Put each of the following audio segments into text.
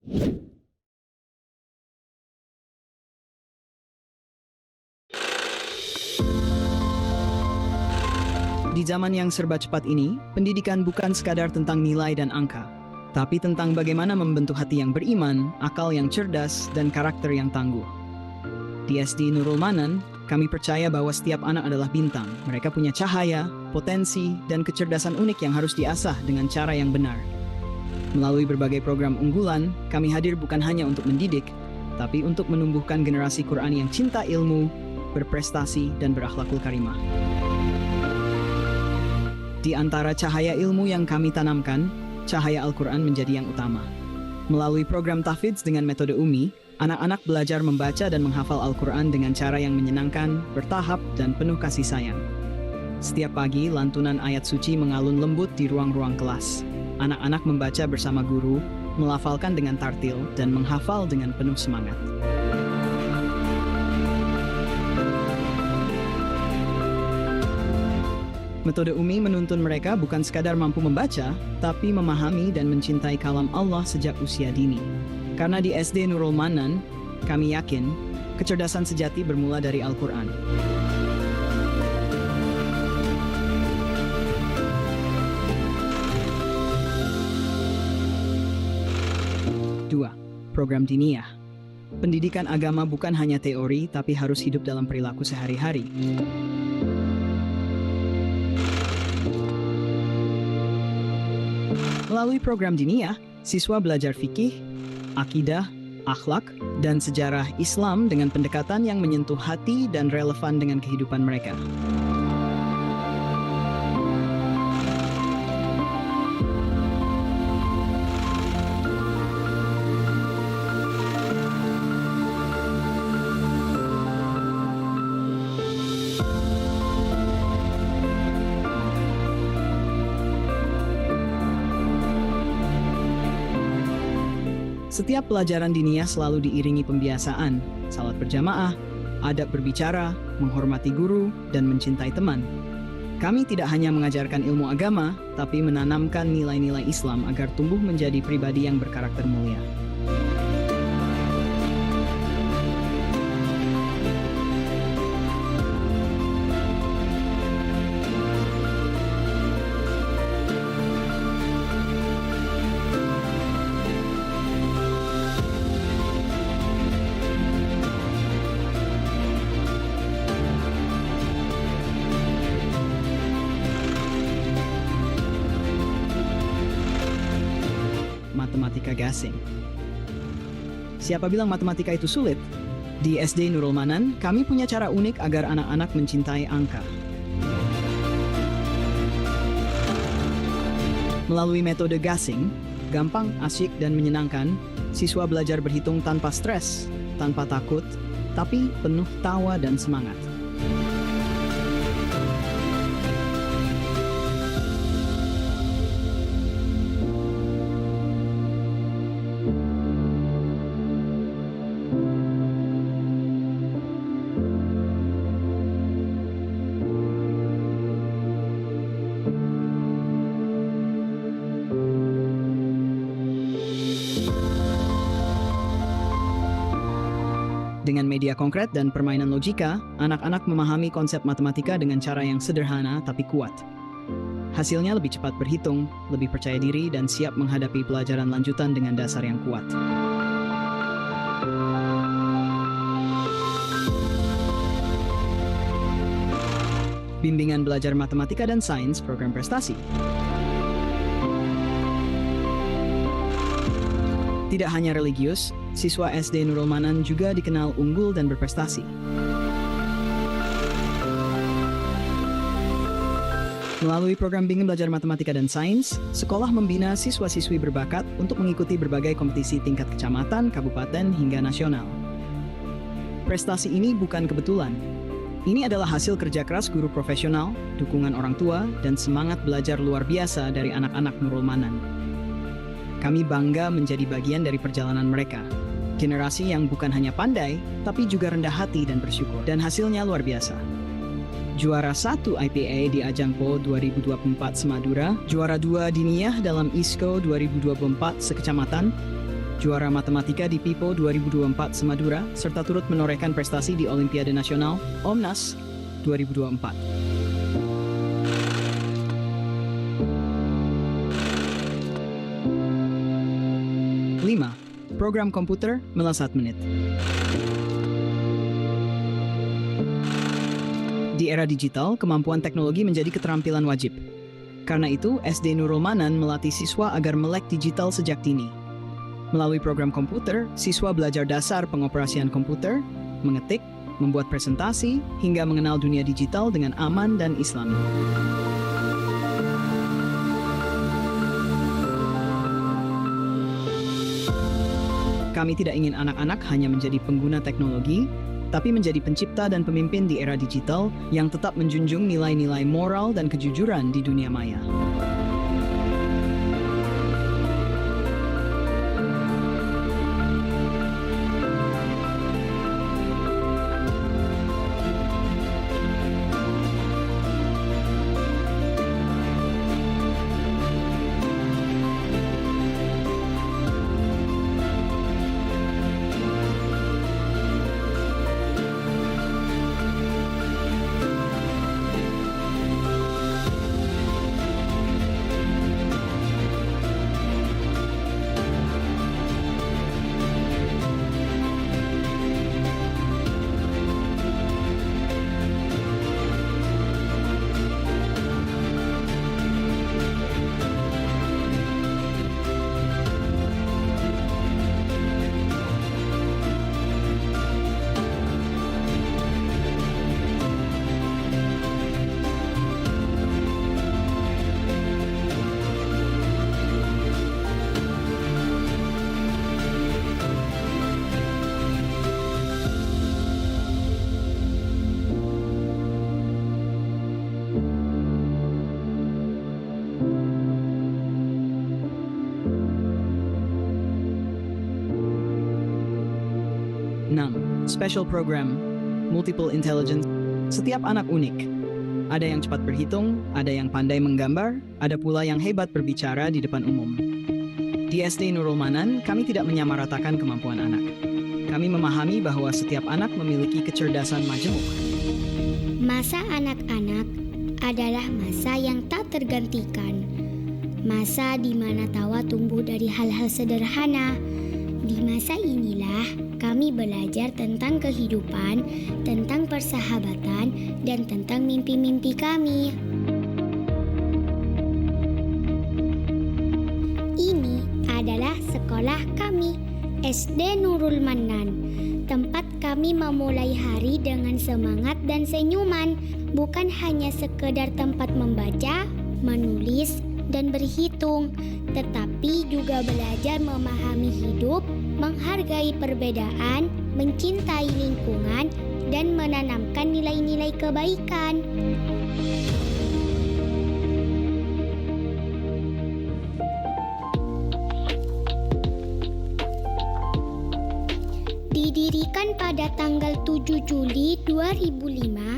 Di zaman yang serba cepat ini, pendidikan bukan sekadar tentang nilai dan angka, tapi tentang bagaimana membentuk hati yang beriman, akal yang cerdas, dan karakter yang tangguh. Di SD Nurul Manan, kami percaya bahwa setiap anak adalah bintang. Mereka punya cahaya, potensi, dan kecerdasan unik yang harus diasah dengan cara yang benar. Melalui berbagai program unggulan, kami hadir bukan hanya untuk mendidik, tapi untuk menumbuhkan generasi Quran yang cinta ilmu, berprestasi, dan berakhlakul karimah. Di antara cahaya ilmu yang kami tanamkan, cahaya Al-Quran menjadi yang utama. Melalui program tahfidz dengan metode UMI, anak-anak belajar membaca dan menghafal Al-Quran dengan cara yang menyenangkan, bertahap, dan penuh kasih sayang. Setiap pagi, lantunan ayat suci mengalun lembut di ruang-ruang kelas. Anak-anak membaca bersama guru, melafalkan dengan tartil, dan menghafal dengan penuh semangat. Metode UMI menuntun mereka bukan sekadar mampu membaca, tapi memahami dan mencintai kalam Allah sejak usia dini. Karena di SD Nurul Manan, kami yakin kecerdasan sejati bermula dari Al-Quran. Dua, program diniyah. Pendidikan agama bukan hanya teori, tapi harus hidup dalam perilaku sehari-hari. Melalui program diniyah, siswa belajar fikih, akidah, akhlak, dan sejarah Islam dengan pendekatan yang menyentuh hati dan relevan dengan kehidupan mereka. Setiap pelajaran diniyah selalu diiringi pembiasaan, salat berjamaah, adab berbicara, menghormati guru, dan mencintai teman. Kami tidak hanya mengajarkan ilmu agama, tapi menanamkan nilai-nilai Islam agar tumbuh menjadi pribadi yang berkarakter mulia. Matematika gasing. Siapa bilang matematika itu sulit? Di SD Nurul Manan, kami punya cara unik agar anak-anak mencintai angka. Melalui metode gasing, gampang, asyik, dan menyenangkan, siswa belajar berhitung tanpa stres, tanpa takut, tapi penuh tawa dan semangat. Dengan media konkret dan permainan logika, anak-anak memahami konsep matematika dengan cara yang sederhana tapi kuat. Hasilnya lebih cepat berhitung, lebih percaya diri, dan siap menghadapi pelajaran lanjutan dengan dasar yang kuat. Bimbingan belajar matematika dan sains program prestasi. Tidak hanya religius, siswa SD Nurul Manan juga dikenal unggul dan berprestasi. Melalui program bimbingan belajar matematika dan sains, sekolah membina siswa-siswi berbakat untuk mengikuti berbagai kompetisi tingkat kecamatan, kabupaten, hingga nasional. Prestasi ini bukan kebetulan. Ini adalah hasil kerja keras guru profesional, dukungan orang tua, dan semangat belajar luar biasa dari anak-anak Nurul Manan. Kami bangga menjadi bagian dari perjalanan mereka. Generasi yang bukan hanya pandai, tapi juga rendah hati dan bersyukur. Dan hasilnya luar biasa. Juara 1 IPA di ajang PO 2024 Semadura, juara 2 diniyah dalam ISKO 2024 sekecamatan, juara matematika di PIPO 2024 Semadura, serta turut menorehkan prestasi di Olimpiade Nasional OMNAS 2024. Lima, program komputer melesat menit. Di era digital, kemampuan teknologi menjadi keterampilan wajib. Karena itu, SD Nurul Manan melatih siswa agar melek digital sejak dini. Melalui program komputer, siswa belajar dasar pengoperasian komputer, mengetik, membuat presentasi, hingga mengenal dunia digital dengan aman dan islami. Kami tidak ingin anak-anak hanya menjadi pengguna teknologi, tapi menjadi pencipta dan pemimpin di era digital yang tetap menjunjung nilai-nilai moral dan kejujuran di dunia maya. Special Program, Multiple Intelligence. Setiap anak unik. Ada yang cepat berhitung, ada yang pandai menggambar, ada pula yang hebat berbicara di depan umum. Di SD Nurul Manan, kami tidak menyamaratakan kemampuan anak. Kami memahami bahwa setiap anak memiliki kecerdasan majemuk. Masa anak-anak adalah masa yang tak tergantikan. Masa di mana tawa tumbuh dari hal-hal sederhana. Di masa inilah kami belajar tentang kehidupan, tentang persahabatan, dan tentang mimpi-mimpi kami. Ini adalah sekolah kami, SD Nurul Manan. Tempat kami memulai hari dengan semangat dan senyuman, bukan hanya sekedar tempat membaca, menulis, dan berhitung, tetapi juga belajar memahami hidup, menghargai perbedaan, mencintai lingkungan, dan menanamkan nilai-nilai kebaikan. Didirikan pada tanggal 7 Juli 2005,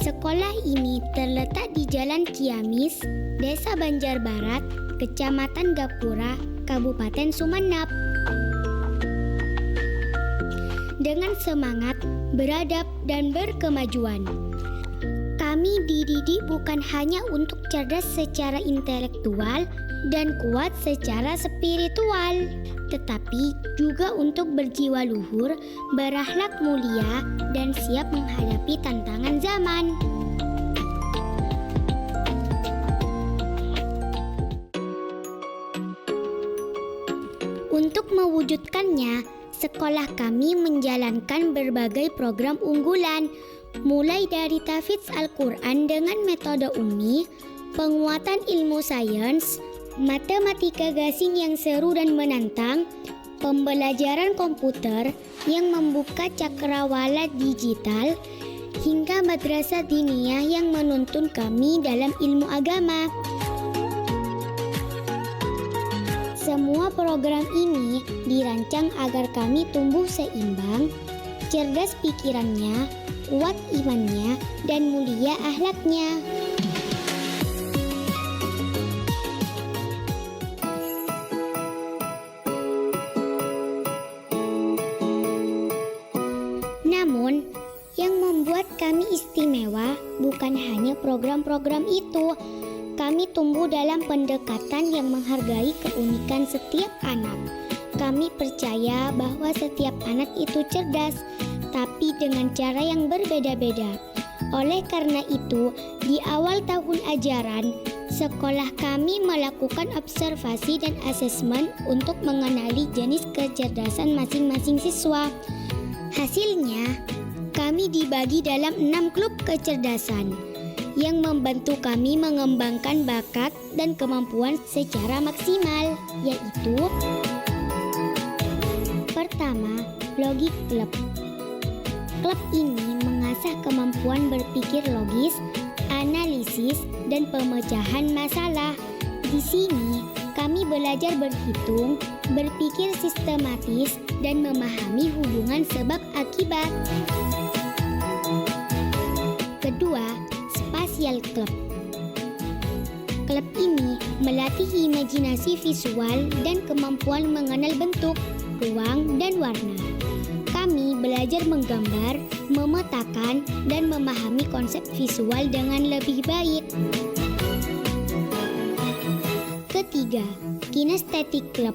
sekolah ini terletak di Jalan Ciamis, Desa Banjarbarat, Kecamatan Gapura, Kabupaten Sumenep. Dengan semangat, beradab, dan berkemajuan. Kami dididik bukan hanya untuk cerdas secara intelektual dan kuat secara spiritual, tetapi juga untuk berjiwa luhur, berakhlak mulia, dan siap menghadapi tantangan zaman. Untuk mewujudkannya, sekolah kami menjalankan berbagai program unggulan, mulai dari tahfidz Al-Quran dengan metode ummi, penguatan ilmu sains, matematika gasing yang seru dan menantang, pembelajaran komputer yang membuka cakrawala digital, hingga madrasah diniyah yang menuntun kami dalam ilmu agama. Semua program ini dirancang agar kami tumbuh seimbang, cerdas pikirannya, kuat imannya, dan mulia akhlaknya. bukan hanya program-program itu. Kami tumbuh dalam pendekatan yang menghargai keunikan setiap anak. Kami percaya bahwa setiap anak itu cerdas, tapi dengan cara yang berbeda-beda. Oleh karena itu, di awal tahun ajaran, sekolah kami melakukan observasi dan asesmen untuk mengenali jenis kecerdasan masing-masing siswa. Hasilnya, kami dibagi dalam 6 klub kecerdasan yang membantu kami mengembangkan bakat dan kemampuan secara maksimal, yaitu: pertama, Logik Club. Klub ini mengasah kemampuan berpikir logis, analisis, dan pemecahan masalah. Di sini, kami belajar berhitung, berpikir sistematis, dan memahami hubungan sebab akibat. Kedua, Spatial Club. Klub ini melatih imajinasi visual dan kemampuan mengenal bentuk, ruang, dan warna. Kami belajar menggambar, memetakan, dan memahami konsep visual dengan lebih baik. Ketiga, Kinesthetic Club.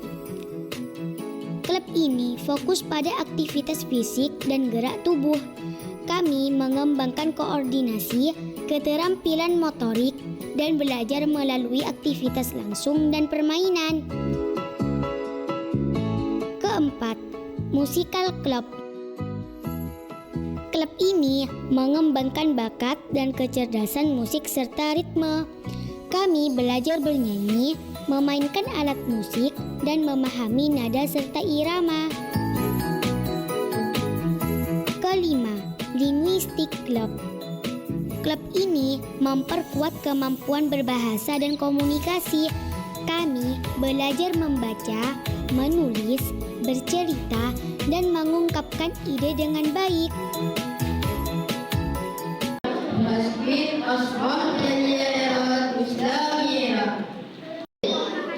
Klub ini fokus pada aktivitas fisik dan gerak tubuh. Kami mengembangkan koordinasi, keterampilan motorik, dan belajar melalui aktivitas langsung dan permainan. Keempat, Musical Club. Klub ini mengembangkan bakat dan kecerdasan musik serta ritme. Kami belajar bernyanyi, memainkan alat musik, dan memahami nada serta irama. Kelima, Linguistic Club. Klub ini memperkuat kemampuan berbahasa dan komunikasi. Kami belajar membaca, menulis, bercerita, dan mengungkapkan ide dengan baik. Masjid Asbah Jaliyatul Islamiyah.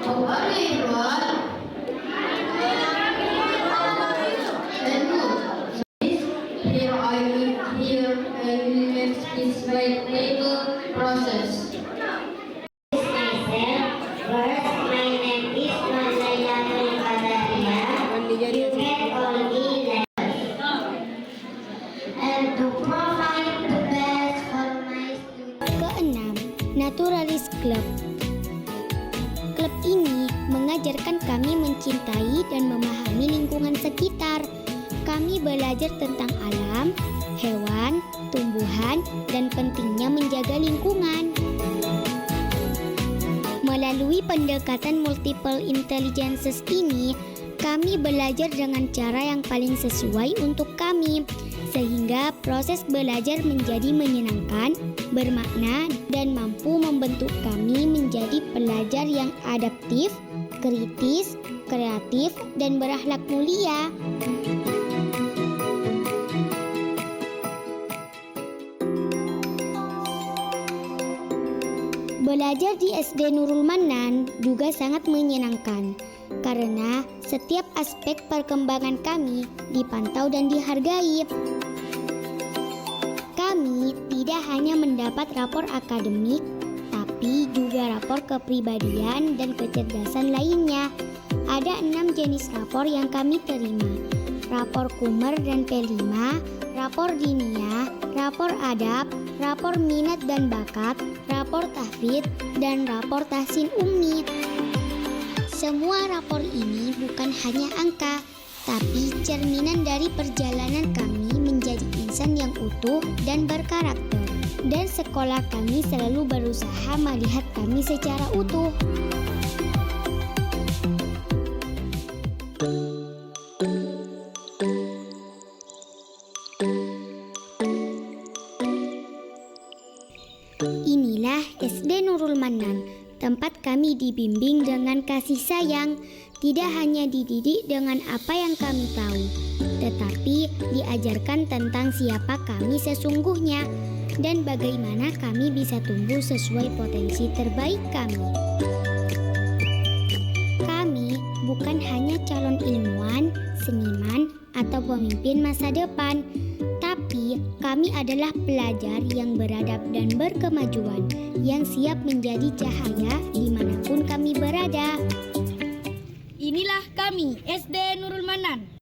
How are you, everyone? And good. Here I will this right label process. Keenam, Naturalist Club. Klub ini mengajarkan kami mencintai dan memahami lingkungan sekitar. Kami belajar tentang alam, hewan, tumbuhan, dan pentingnya menjaga lingkungan. Melalui pendekatan multiple intelligences ini, kami belajar dengan cara yang paling sesuai untuk kami, sehingga proses belajar menjadi menyenangkan, bermakna, dan mampu membentuk kami menjadi pelajar yang adaptif, kritis, kreatif, dan berakhlak mulia. Belajar di SD Nurul Manan juga sangat menyenangkan, karena setiap aspek perkembangan kami dipantau dan dihargai. Kami tidak hanya mendapat rapor akademik, tapi juga rapor kepribadian dan kecerdasan lainnya. Ada 6 jenis rapor yang kami terima: rapor Kummer dan P5, rapor Dinia, rapor Adab, rapor Minat dan Bakat, rapor Tahfidz, dan rapor Tahsin Ummi. Semua rapor ini bukan hanya angka, tapi cerminan dari perjalanan kami menjadi insan yang utuh dan berkarakter. Dan sekolah kami selalu berusaha melihat kami secara utuh. Inilah SD Nurul Manan, tempat kami dibimbing dengan kasih sayang. Tidak hanya dididik dengan apa yang kami tahu, tetapi diajarkan tentang siapa kami sesungguhnya dan bagaimana kami bisa tumbuh sesuai potensi terbaik kami. Kami bukan hanya calon ilmuwan, seniman, atau pemimpin masa depan, tapi Kami adalah pelajar yang beradab dan berkemajuan, yang siap menjadi cahaya dimanapun kami berada. Inilah kami, SD Nurul Manan.